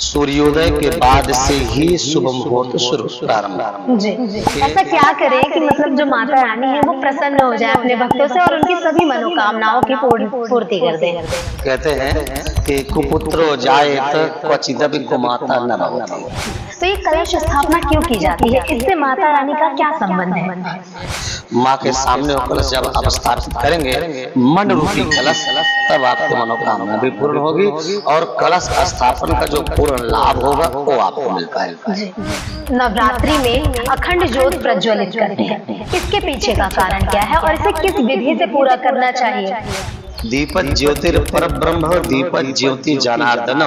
सूर्योदय के बाद से ही शुभ मुहूर्त शुरू प्रारंभ। जी ऐसा क्या करें कि मतलब जो माता रानी है वो प्रसन्न हो जाए अपने भक्तों से और उनकी सभी मनोकामनाओं की पूर्ति कर दे। कहते हैं कि कुपुत्रो जायेत क्वचिदपि कुमाता न भवति। तो ये कलश स्थापना क्यों की जाती है, इससे माता रानी का क्या संबंध है? माँ के सामने वो कलश जब आप स्थापित करेंगे, मन रूपी कलश, तब आपकी मनोकामना भी पूर्ण होगी और कलश स्थापन का जो पूर्ण लाभ होगा वो आपको मिल पाएगा। नवरात्रि में अखंड ज्योत प्रज्वलित करते हैं, इसके पीछे का कारण क्या है और इसे किस विधि से पूरा करना चाहिए? दीपक ज्योतिर पर ब्रह्म दीपक ज्योति जनार्दन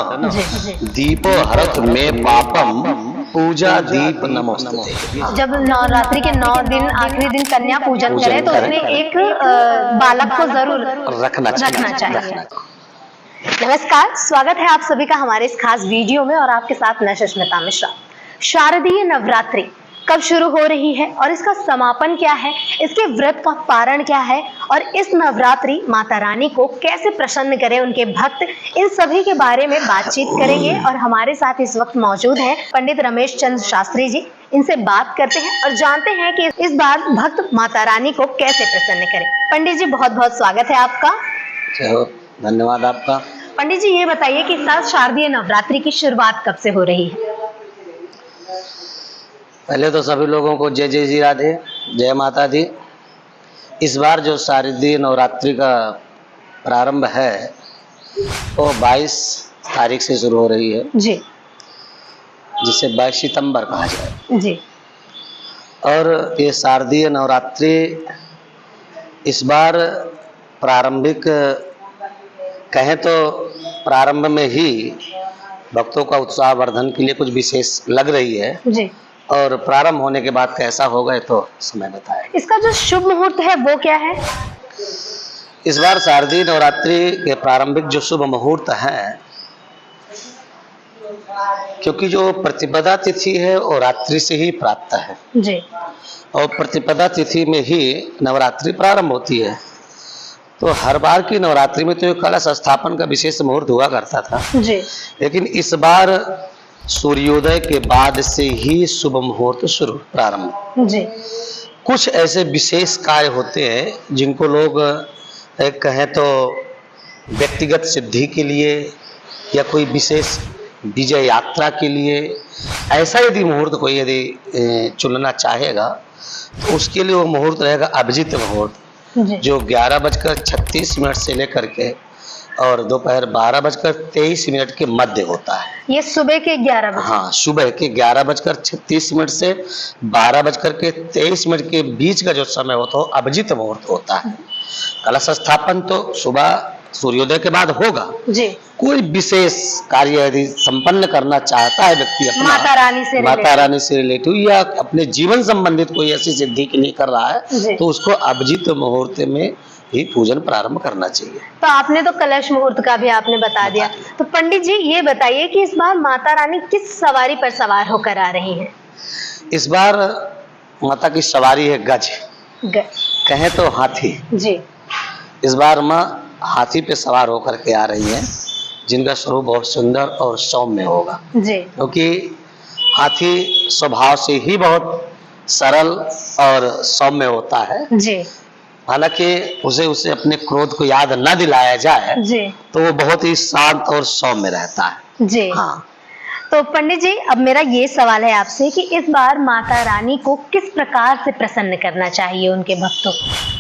दीपो हरत में पापम पूजा दीप नमोस्तुते। जब नवरात्रि के 9 दिन आखिरी दिन कन्या पूजन करें तो उसमें एक बालक को जरूर रखना चाहिए। नमस्कार, स्वागत है आप सभी का हमारे इस खास वीडियो में और आपके साथ मैं सुष्मिता मिश्रा। शारदीय नवरात्रि कब शुरू हो रही है और इसका समापन क्या है, इसके व्रत का पारण क्या है और इस नवरात्रि माता रानी को कैसे प्रसन्न करें उनके भक्त, इन सभी के बारे में बातचीत करेंगे। और हमारे साथ इस वक्त मौजूद हैं पंडित रमेश चंद्र शास्त्री जी। इनसे बात करते हैं और जानते हैं कि इस बार भक्त माता रानी को कैसे प्रसन्न करें। पंडित जी, बहुत बहुत स्वागत है आपका। धन्यवाद आपका। पंडित जी, ये बताइए कि इस साल शारदीय नवरात्रि की शुरुआत कब से हो रही है? पहले तो सभी लोगों को जय जय जी राधे, जय माता दी। इस बार जो शारदीय नवरात्रि का प्रारंभ है वो 22 तारीख से शुरू हो रही है जी, जिसे 22 सितंबर कहा जाए जी। और ये शारदीय नवरात्रि इस बार प्रारंभिक कहें तो प्रारंभ में ही भक्तों का उत्साह वर्धन के लिए कुछ विशेष लग रही है जी। और प्रारंभ होने के बाद कैसा होगा तो समय बताएगा। इसका जो शुभ मुहूर्त है वो क्या है? इस बार शारदीय नवरात्रि के प्रारंभिक जो शुभ मुहूर्त है, क्योंकि जो प्रतिपदा तिथि है वो रात्रि से ही प्राप्त है जी। और प्रतिपदा तिथि में ही नवरात्रि प्रारंभ होती है। तो हर बार की नवरात्रि में तो कलश स्थापन का विशेष मुहूर्त हुआ करता था जी, लेकिन इस बार सूर्योदय के बाद से ही शुभ मुहूर्त शुरू प्रारंभ। जी। कुछ ऐसे विशेष कार्य होते हैं जिनको लोग कहें तो व्यक्तिगत सिद्धि के लिए या कोई विशेष विजय यात्रा के लिए ऐसा यदि मुहूर्त कोई यदि चुनना चाहेगा तो उसके लिए वो मुहूर्त रहेगा अभिजीत मुहूर्त, जो 11:36 से लेकर के और दोपहर 12:23 के मध्य होता है। ये सुबह के 11 बजे? हाँ, सुबह के 11:36 से 12:23 के बीच का जो समय होता है अभिजीत मुहूर्त होता है। कलश स्थापन तो सुबह सूर्योदय के बाद होगा जी। कोई विशेष कार्य यदि संपन्न करना चाहता है व्यक्ति अपना माता रानी से रिलेटिव या अपने जीवन संबंधित कोई ऐसी सिद्धि के लिए कर रहा है तो उसको अभिजीत मुहूर्त में ही पूजन प्रारंभ करना चाहिए। तो आपने तो कलश मुहूर्त का भी आपने बता दिया, तो पंडित जी ये बताइए कि इस बार माता रानी किस सवारी पर सवार होकर आ रही हैं? इस बार माता की सवारी है गज, कहें तो हाथी जी। इस बार माँ हाथी पे सवार होकर के आ रही है जिनका स्वरूप बहुत सुंदर और सौम्य होगा जी, क्योंकि हाथी स्वभाव से ही बहुत सरल और सौम्य होता है जी। हालांकि उसे अपने क्रोध को याद न दिलाया जाए जी, तो वो बहुत ही शांत और सौम्य रहता है जी। हाँ। तो पंडित जी, अब मेरा ये सवाल है आपसे कि इस बार माता रानी को किस प्रकार से प्रसन्न करना चाहिए उनके भक्तों को?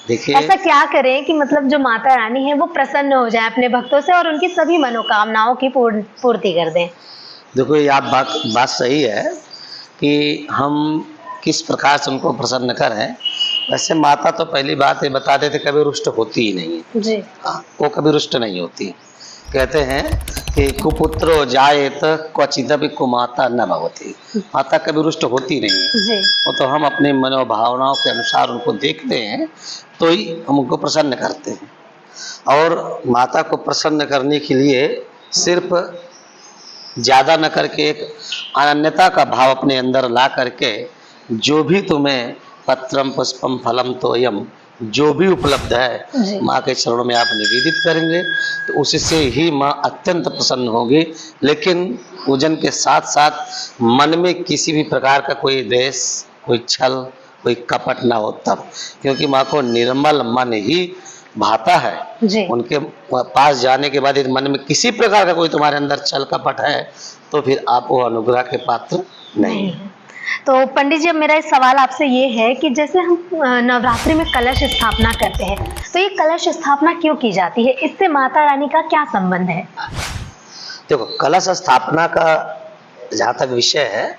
देखिए, ऐसा क्या करें कि मतलब जो माता रानी है वो प्रसन्न हो जाए अपने भक्तों से और उनकी सभी मनोकामनाओं की पूर्ति कर दें? देखो ये आप बात सही है कि हम किस प्रकार से उनको प्रसन्न करें। वैसे माता तो पहली बात ये बता देते कभी रुष्ट होती ही नहीं है जी। वो कभी रुष्ट नहीं होती। कहते हैं कि कुपुत्रो जायेत क्वचिदपि कुमाता न भवति। माता कभी रुष्ट होती नहीं है जी। वो तो हम अपने मनोभावनाओं के अनुसार उनको देखते हैं तो ही हम उनको प्रसन्न करते हैं। और माता को प्रसन्न करने के लिए सिर्फ ज़्यादा न करके एक अनन्यता का भाव अपने अंदर ला करके जो भी तुम्हें पत्रम पुष्पम फलम तोयम जो भी उपलब्ध है जी। माँ के चरणों में आप निवेदित करेंगे तो उससे ही माँ अत्यंत प्रसन्न होगी। लेकिन पूजन के साथ साथ मन में किसी भी प्रकार का कोई द्वेष, कोई छल, कोई कपट ना हो तब, क्योंकि माँ को निर्मल मन ही भाता है। जी। उनके पास जाने के बाद यदि मन में किसी प्रकार का कोई तुम्हारे अंदर छल कपट है तो फिर आप वो अनुग्रह के पात्र नहीं है। तो पंडित जी, अब मेरा एक सवाल आपसे ये है कि जैसे हम नवरात्रि में कलश स्थापना करते हैं, तो ये कलश स्थापना क्यों की जाती है? इससे माता रानी का क्या संबंध है? देखो, कलश स्थापना का जहाँ तक विषय है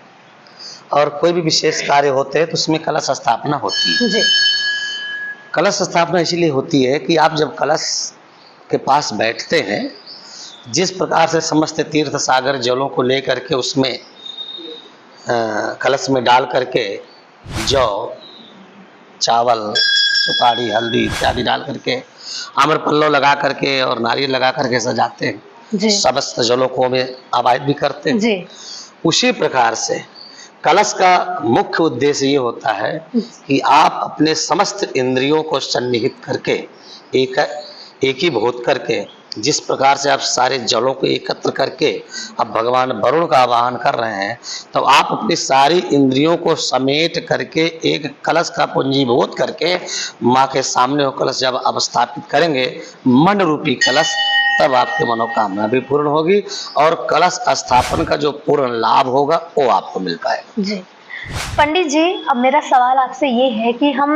और कोई भी विशेष कार्य होते हैं तो उसमें कलश स्थापना होती है। जी। कलश स्थापना इसलिए होती है कि आप जब कलश के पास बैठते हैं, जिस प्रकार से समस्त तीर्थ सागर जलों को लेकर के उसमें कलश में डाल करके जौ, चावल, सुपारी, हल्दी इत्यादि डाल करके आम्र पल्लव लगा करके और नारियल लगा करके सजाते हैं, जी। समस्त जलों को में आवाहित भी करते हैं। जी। उसी प्रकार से कलश का मुख्य उद्देश्य ये होता है कि आप अपने समस्त इंद्रियों को सन्निहित करके एकीभूत करके, जिस प्रकार से आप सारे जलों को एकत्र करके अब भगवान वरुण का आवाहन कर रहे हैं, तो आप अपनी सारी इंद्रियों को समेट करके एक कलश का पूंजीभूत करके माँ के सामने वो कलश जब आप स्थापित करेंगे, मन रूपी कलश, तब आपकी मनोकामना भी पूर्ण होगी और कलश स्थापन का जो पूर्ण लाभ होगा वो आपको मिल पाएगा। जी। पंडित जी, अब मेरा सवाल आपसे ये है कि हम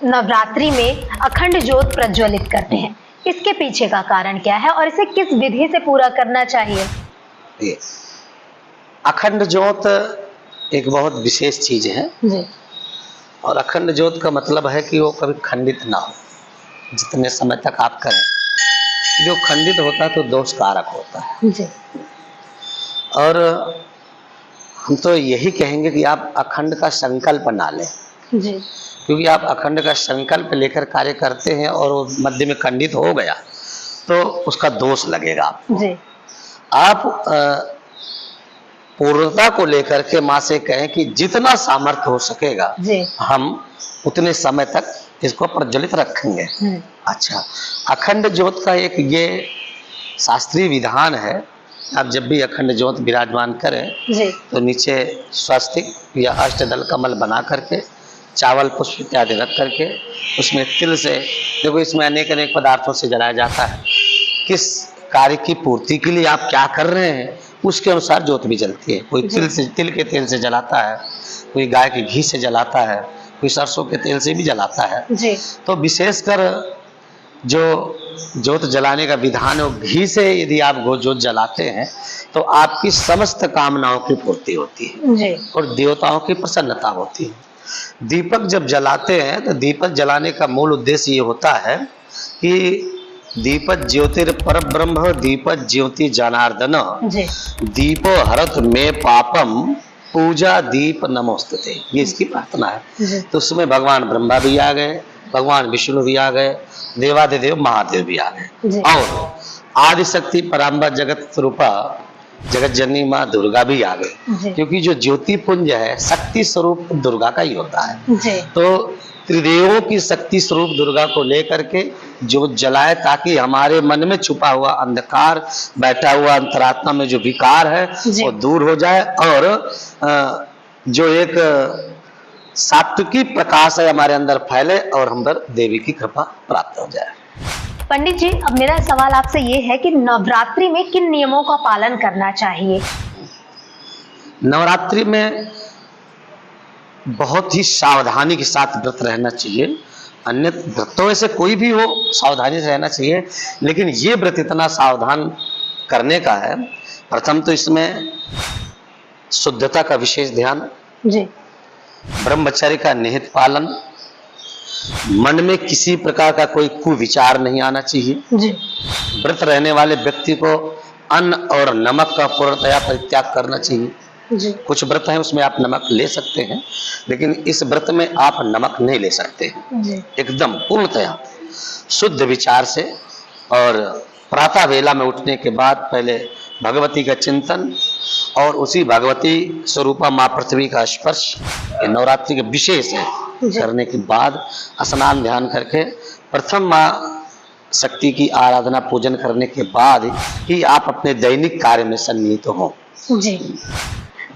नवरात्रि में अखंड ज्योत प्रज्वलित करते हैं, इसके पीछे का कारण क्या है और इसे किस विधि से पूरा करना चाहिए? ये अखंड ज्योत एक बहुत विशेष चीज है। जी। और अखंड ज्योत का मतलब है कि वो कभी खंडित ना हो, जितने समय तक आप करें। जो खंडित होता है तो दोष कारक होता है। जी। और हम तो यही कहेंगे कि आप अखंड का संकल्प ना लें, जी। क्योंकि आप अखंड का संकल्प लेकर कार्य करते हैं और वो मध्य में खंडित हो गया तो उसका दोष लगेगा आपको। जी। आप पूर्णता को लेकर के माँ से कहें कि जितना सामर्थ्य हो सकेगा जी। हम उतने समय तक इसको प्रज्वलित रखेंगे। अच्छा, अखंड ज्योत का एक ये शास्त्रीय विधान है। आप जब भी अखंड ज्योत विराजमान करें जी। तो नीचे स्वस्तिक या अष्टदल कमल बना करके चावल पुष्प इत्यादि रख करके उसमें तिल से, देखो इसमें अनेक अनेक पदार्थों से जलाया जाता है, किस कार्य की पूर्ति के लिए आप क्या कर रहे हैं उसके अनुसार ज्योत भी जलती है। कोई तिल के तेल से जलाता है, कोई गाय के घी से जलाता है, कोई सरसों के तेल से भी जलाता है। जी। तो विशेषकर जो ज्योत जलाने का विधान है वो घी से यदि आप ज्योत जलाते हैं तो आपकी समस्त कामनाओं की पूर्ति होती है जी। और देवताओं की प्रसन्नता होती है। दीपक जब जलाते हैं तो दीपक जलाने का मूल उद्देश्य ये होता है कि दीपक ज्योतिर पर ब्रह्म दीपक ज्योति जनार्दन जी। दीपो हरत में पापम पूजा दीप नमोस्तुते, ये इसकी प्रार्थना है। तो उसमें भगवान ब्रह्मा भी आ गए, भगवान विष्णु भी आ गए, देवादिदेव महादेव भी आ गए और आदि शक्ति पराम्बा जगत स्वरूपा जगत जननी माँ दुर्गा भी आ गए, क्योंकि जो ज्योति पुंज है शक्ति स्वरूप दुर्गा का ही होता है। जी। तो त्रिदेवों की शक्ति स्वरूप दुर्गा को लेकर के ज्योत जलाए ताकि हमारे मन में छुपा हुआ अंधकार, बैठा हुआ अंतरात्मा में जो विकार है वो दूर हो जाए और जो एक सात्विकी प्रकाश है हमारे अंदर फैले और हम पर देवी की कृपा प्राप्त हो जाए। पंडित जी, अब मेरा सवाल आपसे ये है कि नवरात्रि में किन नियमों का पालन करना चाहिए? नवरात्रि में बहुत ही सावधानी के साथ व्रत रहना चाहिए। अन्य व्रतों से कोई भी हो सावधानी से रहना चाहिए, लेकिन ये व्रत इतना सावधान करने का है। प्रथम तो इसमें शुद्धता का विशेष ध्यान, जी। ब्रह्मचर्य का निहित पालन, मन में किसी प्रकार का कोई कुविचार नहीं आना चाहिए। जी। व्रत रहने वाले व्यक्ति को अन्न और नमक का पूर्णतया परित्याग करना चाहिए। जी। कुछ व्रत हैं उसमें आप नमक ले सकते हैं, लेकिन इस व्रत में आप नमक नहीं ले सकते हैं। जी। एकदम पूर्णतया शुद्ध विचार से और प्रातः वेला में उठने के बाद पहले भगवती का चिंतन और उसी भगवती स्वरूपा माँ पृथ्वी का स्पर्श, ये नवरात्रि का विशेष है। जी। करने के बाद स्नान ध्यान करके प्रथम माँ शक्ति की आराधना पूजन करने के बाद ही आप अपने दैनिक कार्य में सन्निहित हो। जी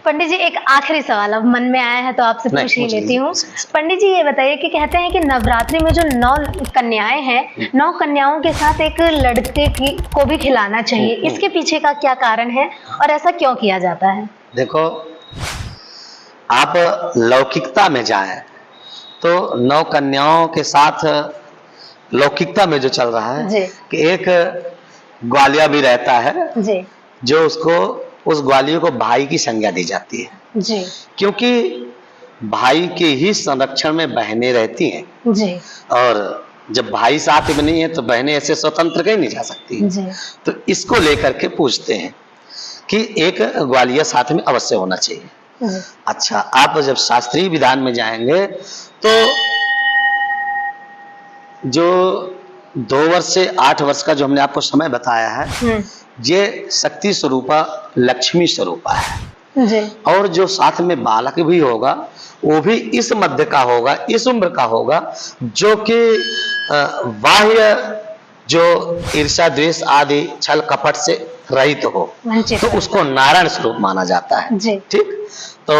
पंडित जी, एक आखिरी सवाल अब मन में आया है तो आपसे नहीं, पूछ ही पूछ लेती हूँ। लीजिए। पंडित जी ये बताइए कि कहते हैं कि नवरात्रि में जो 9 कन्याएं हैं, 9 कन्याओं के साथ एक लड़के को भी खिलाना चाहिए, इसके पीछे का क्या कारण है और ऐसा क्यों किया जाता है? देखो, आप लौकिकता में जाएं तो 9 कन्याओं के साथ लौकिकता में जो चल रहा है जी। कि एक ग्वालिया भी रहता है जी जो उसको उस ग्वालियर को भाई की संज्ञा दी जाती है, जी क्योंकि भाई के ही संरक्षण में बहनें रहती हैं जी और जब भाई साथ में नहीं है तो बहनें ऐसे स्वतंत्र कहीं नहीं जा सकती। जी तो इसको लेकर के पूछते हैं कि एक ग्वालियर साथ में अवश्य होना चाहिए। जी अच्छा, आप जब शास्त्रीय विधान में जाएंगे तो जो 2 वर्ष से 8 वर्ष का जो हमने आपको समय बताया है, ये शक्ति स्वरूपा लक्ष्मी स्वरूपा है। जी और जो साथ में बालक भी होगा वो भी इस मध्य का होगा, इस उम्र का होगा, जो कि बाह्य जो ईर्ष्या द्वेष आदि छल कपट से रहित हो, वंचित तो उसको नारायण स्वरूप माना जाता है। जी ठीक, तो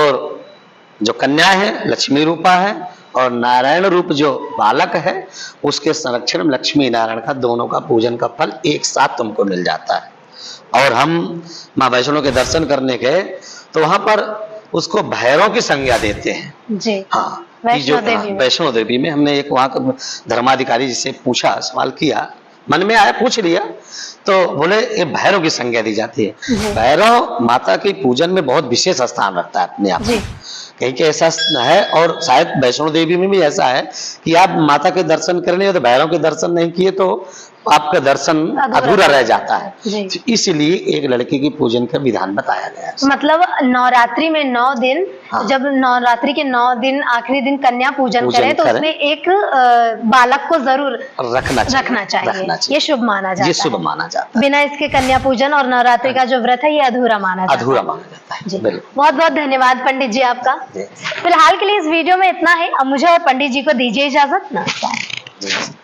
जो कन्या है लक्ष्मी रूपा है और नारायण रूप जो बालक है उसके संरक्षण में लक्ष्मी नारायण का दोनों का पूजन का फल एक साथ तुमको मिल जाता है। और हम माँ वैष्णो के दर्शन करने गए तो वहां पर उसको भैरव की संज्ञा देते हैं। जी हाँ, वैष्णो देवी में हमने एक वहां का धर्माधिकारी जिससे पूछा, सवाल किया, मन में आया, पूछ लिया, तो बोले ये भैरव की संज्ञा दी जाती है। भैरव माता के पूजन में बहुत विशेष स्थान रखता है अपने आप में, कहीं के ऐसा है। और शायद वैष्णो देवी में भी ऐसा है कि आप माता के दर्शन कर लिए तो भैरव के दर्शन नहीं किए तो आपका दर्शन अधूरा रह जाता है। तो इसलिए एक लड़के की पूजन का विधान बताया गया है। मतलब नवरात्रि में 9 दिन, हाँ। जब नवरात्रि के 9 दिन आखिरी दिन कन्या पूजन करें तो उसमें एक बालक को जरूर रखना चाहिए। ये शुभ माना जाता है। ये शुभ माना जाता है। बिना इसके कन्या पूजन और नवरात्रि का जो व्रत है ये अधूरा माना जाता है। जी, बहुत बहुत धन्यवाद पंडित जी आपका। फिलहाल के लिए इस वीडियो में इतना ही। अब मुझे और पंडित जी को दीजिए इजाजत। नमस्कार।